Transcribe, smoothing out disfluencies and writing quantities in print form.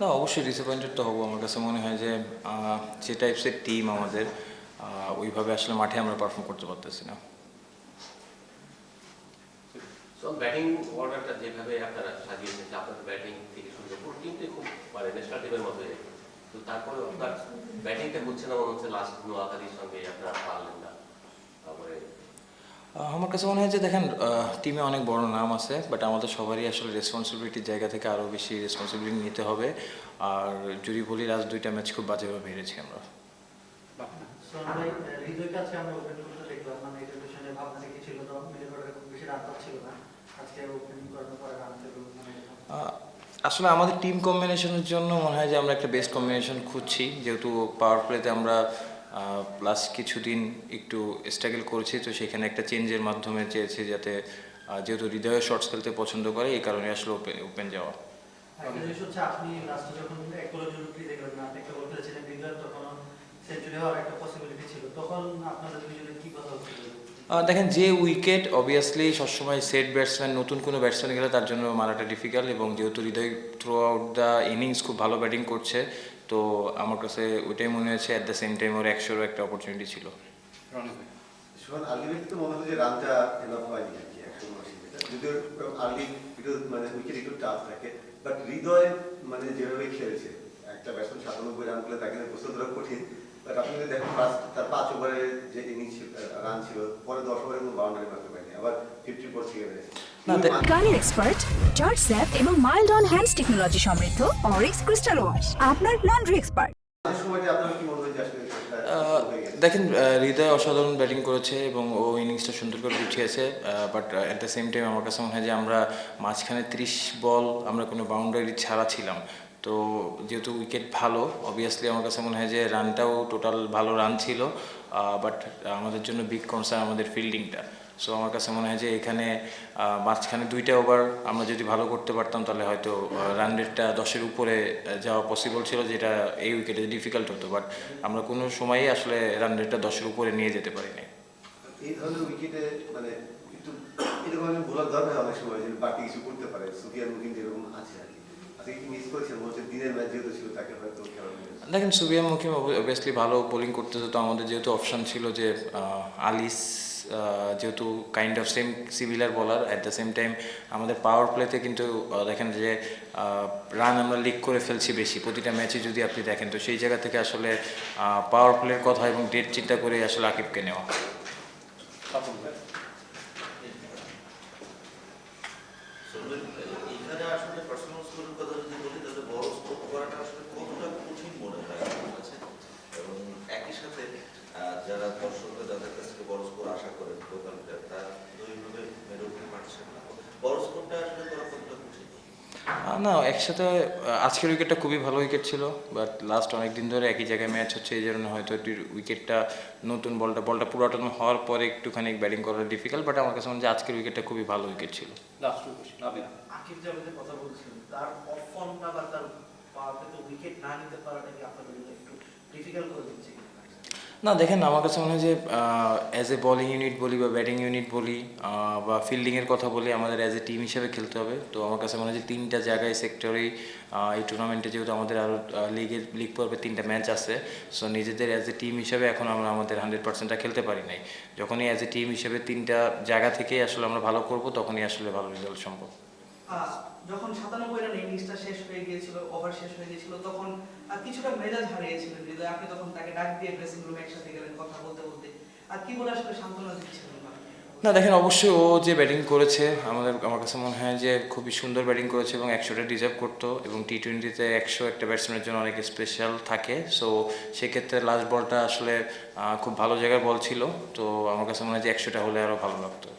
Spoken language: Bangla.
না, অবশ্যই ডিসঅ্যাপয়েন্টেড তো হবো। আমার কাছে মনে হয় যে যে টাইপসের টিম আমাদের, ওইভাবে আসলে মাঠে আমরা পারফর্ম করতে পারতেছি না। সো ব্যাটিং অর্ডারটা যেভাবে আপনারা সাজিয়েছেন, যে আপনাদের ব্যাটিং থেকে শুরু করে পুরো টিমটাই খুব মানে ন্যাশনাল টিমের মতো, তো তারপরে আপনার ব্যাটিংটা হচ্ছে না, মনে হচ্ছে লাস্ট নোয়াখালীর সঙ্গে আপনারা পারলেন না। তারপরে আমার কাছে মনে হয় যে দেখেন, টিমে অনেক বড় নাম আছে, বাট আমাদের সবারই আসলে রেসপন্সিবিলিটির জায়গা থেকে আরও বেশি রেসপন্সিবিলিটি নিতে হবে। আর যদি বলি, লাস্ট দুইটা ম্যাচ খুব বাজেভাবে হেরেছি আমরা। হৃদয়কে আজকে আমরা ওপেন করতে দেখলাম, মানে এটার পেছনে ভাবনা কি ছিল? তো মিডল অর্ডারে খুব বেশি রান ছিল না, আজকে ওপেনিং করার পরে রান পেল মানে আসলে আমাদের টিম কম্বিনেশনের জন্য মনে হয় যে আমরা একটা বেস্ট কম্বিনেশন খুঁজছি, যেহেতু পাওয়ার প্লেতে আমরা লাস্ট কিছুদিন একটু স্ট্রাগল করেছি, তো সেখানে একটা চেঞ্জের মাধ্যমে চেয়েছি যাতে, যেহেতু হৃদয়ে শর্টস খেলতে পছন্দ করে, এই কারণে আসলে ওপেন যাওয়া। আপনি লাস্টে যখন দেখলেন না, আপনি একটা বল খেলেছিলেন হৃদয়, তখন সেঞ্চুরি হওয়ার একটা পসিবিলিটি ছিল, তখন আপনাদের দুইজনের কি কথা হচ্ছিল? দেখেন, যে উইকেট অবভিয়াসলি সবসময় সেট ব্যাটসম্যান, নতুন কোনো ব্যাটসম্যান গেলে তার জন্য মারাটা ডিফিকাল্ট, এবং যেহেতু হৃদয় থ্রু আউট দ্য ইনিংস খুব ভালো ব্যাটিং করছে, তো আমার কাছে ওইটাই মনে হয়েছে অ্যাট দ্য সেম টাইম ওর 100-রও একটা অপরচুনিটি ছিল। আলটিমেটলি তো মনে হয় যে রানটা এনাফ হয়নি আর কি, 179, যদিও আর্লি একটু মানে উইকেট একটু টাফ থাকে, বাট হৃদয় মানে যেভাবে খেলেছে, একটা ব্যাটসম্যান 97 রান করলে তাকে প্রস্তুত করা কঠিন। বাট আপনি যদি দেখেন তার 5 ওভারের যে ইনিংস রান ছিল, পরে 10 ওভারে কোনো বাউন্ডারি মারতে পারেনি, আবার 50 থেকে বেড়েছে। গাড়ির এক্সপার্ট জর্জ স্যাপ এবং মাইল্ড অন হ্যান্ডস টেকনোলজি সমৃদ্ধ অরিক্স ক্রিস্টাল ওয়াশ আপনার লন্ড্রি এক্সপার্ট। আপনার কি মনে হয় যে আসলে দেখেন, হৃদয় অসাধারণ ব্যাটিং করেছে এবং ও ইনিংসটা সুন্দর করে গুছিয়েছে, but at the same time আমার কাছে মনে হয় যে আমরা মাঝখানে 30 বল আমরা কোনো বাউন্ডারি ছাড়া ছিলাম, তো যেহেতু উইকেট ভালো, অবভিয়াসলি আমার কাছে মনে হয় যে রানটাও টোটাল ভালো রান ছিল, বাট আমাদের জন্য বিগ কনসার্ন আমাদের ফিল্ডিংটা। সো আমার কাছে মনে হয় যে এখানে মাঝখানে 2টা ওভার আমরা যদি ভালো করতে পারতাম, তাহলে হয়তো রান রেটটা 10-এর উপরে যাওয়া পসিবল ছিল, যেটা এই উইকেটে ডিফিকাল্ট হতো, বাট আমরা কোনো সময়ই আসলে রান রেটটা 10-এর উপরে নিয়ে যেতে পারি নাই। এই ধরনের উইকেটে মানে একটু এরকম ভোলার দরকার অনেক সময়, যে বাড়তি কিছু করতে পারে, সুফিয়ান মুকিম যেরকম আছে আর কি, আজকে কি মিস করেছেন? বলছে দিনের ম্যাচ যেহেতু ছিল, তাকে হয়তো খেলা। দেখেন, সুবিয়া মুকিম অবভিয়াসলি ভালো বোলিং করতেছে, তো আমাদের যেহেতু অপশান ছিল যে আলিস, যেহেতু কাইন্ড অফ সেম সিমিলার বলার, অ্যাট দ্য সেম টাইম আমাদের পাওয়ার প্লেতে কিন্তু দেখেন যে রান আমরা লিক করে ফেলছি বেশি প্রতিটা ম্যাচে, যদি আপনি দেখেন, তো সেই জায়গা থেকে আসলে পাওয়ার প্লের কথা এবং ডেট চিন্তা করে আসলে আকিবকে নেওয়া। এখানে আসলে পার্সোনাল স্কোরের কথা যদি বলি, তাহলে বড় স্কোর করাটা আসলে কতটা কঠিন মনে হয় আপনার কাছে, এবং একই সাথে যারা দর্শকরা যাদের কাছ থেকে বড় স্কোর আশা করেন লোকাল প্লেয়ার, তারা দুইভাবে মেরে উঠতে পারছেন না, বড় স্কোরটা আসলে করা কতটা কঠিন? না, একসাথে আজকের উইকেটটা খুবই ভালো উইকেট ছিল, বাট লাস্ট অনেক দিন ধরে একই জায়গায় ম্যাচ হচ্ছে, এই জন্য হয়তো একটু উইকেটটা নতুন বলটা পুরোটা হওয়ার পরে একটুখানি ব্যাটিং করা ডিফিকাল্ট, বাট আমার কাছে মনে হয় যে আজকের উইকেটটা খুবই ভালো উইকেট ছিল। আকিব জাভেদের কথা বলছিলেন, তার অফ ফর্মটা বা তার পাওয়ারতে উইকেট না নিতে পারাটা কি আপনাদের জন্য একটু ডিফিকাল্ট করে দিচ্ছে? না, দেখেন, আমার কাছে মনে হয় যে অ্যাজ এ বোলিং ইউনিট বলি বা ব্যাটিং ইউনিট বলি বা ফিল্ডিংয়ের কথা বলি, আমাদের অ্যাজ এ টিম হিসেবে খেলতে হবে। তো আমার কাছে মনে হয় যে 3টা জায়গায় সেক্টরেই এই টুর্নামেন্টে, যেহেতু আমাদের আরও লিগ পর্বে 3টা ম্যাচ আছে, সো নিজেদের অ্যাজ এ টিম হিসেবে এখন আমরা আমাদের 100%টা খেলতে পারি নাই। যখনই অ্যাজ এ টিম হিসেবে 3টা জায়গা থেকেই আসলে আমরা ভালো করব, তখনই আসলে ভালো রেজাল্ট সম্ভব। যখন 97 রানে ইনিংসটা শেষ হয়ে গিয়েছিল, ওভার শেষ হয়ে গিয়েছিল, তখন কিছুটা মেজাজ হারিয়েছিলেন হৃদয়, আপনি তখন তাকে ডাক দিয়ে ড্রেসিং রুমে একসাথে গেলেন কথা বলতে বলতে, আর কি বলে আসলে সান্ত্বনা দিচ্ছিলেন? না, দেখেন, অবশ্যই ও যে ব্যাটিং করেছে আমার কাছে মনে হয় যে খুবই সুন্দর ব্যাটিং করেছে এবং 100টা ডিজার্ভ করতো, এবং টি-20তে 100 একটা ব্যাটসম্যানের জন্য অনেক স্পেশাল থাকে। সো সেক্ষেত্রে লাস্ট বলটা আসলে খুব ভালো জায়গার বল ছিল, তো আমার কাছে মনে হয় যে 100টা হলে আরও ভালো লাগতো।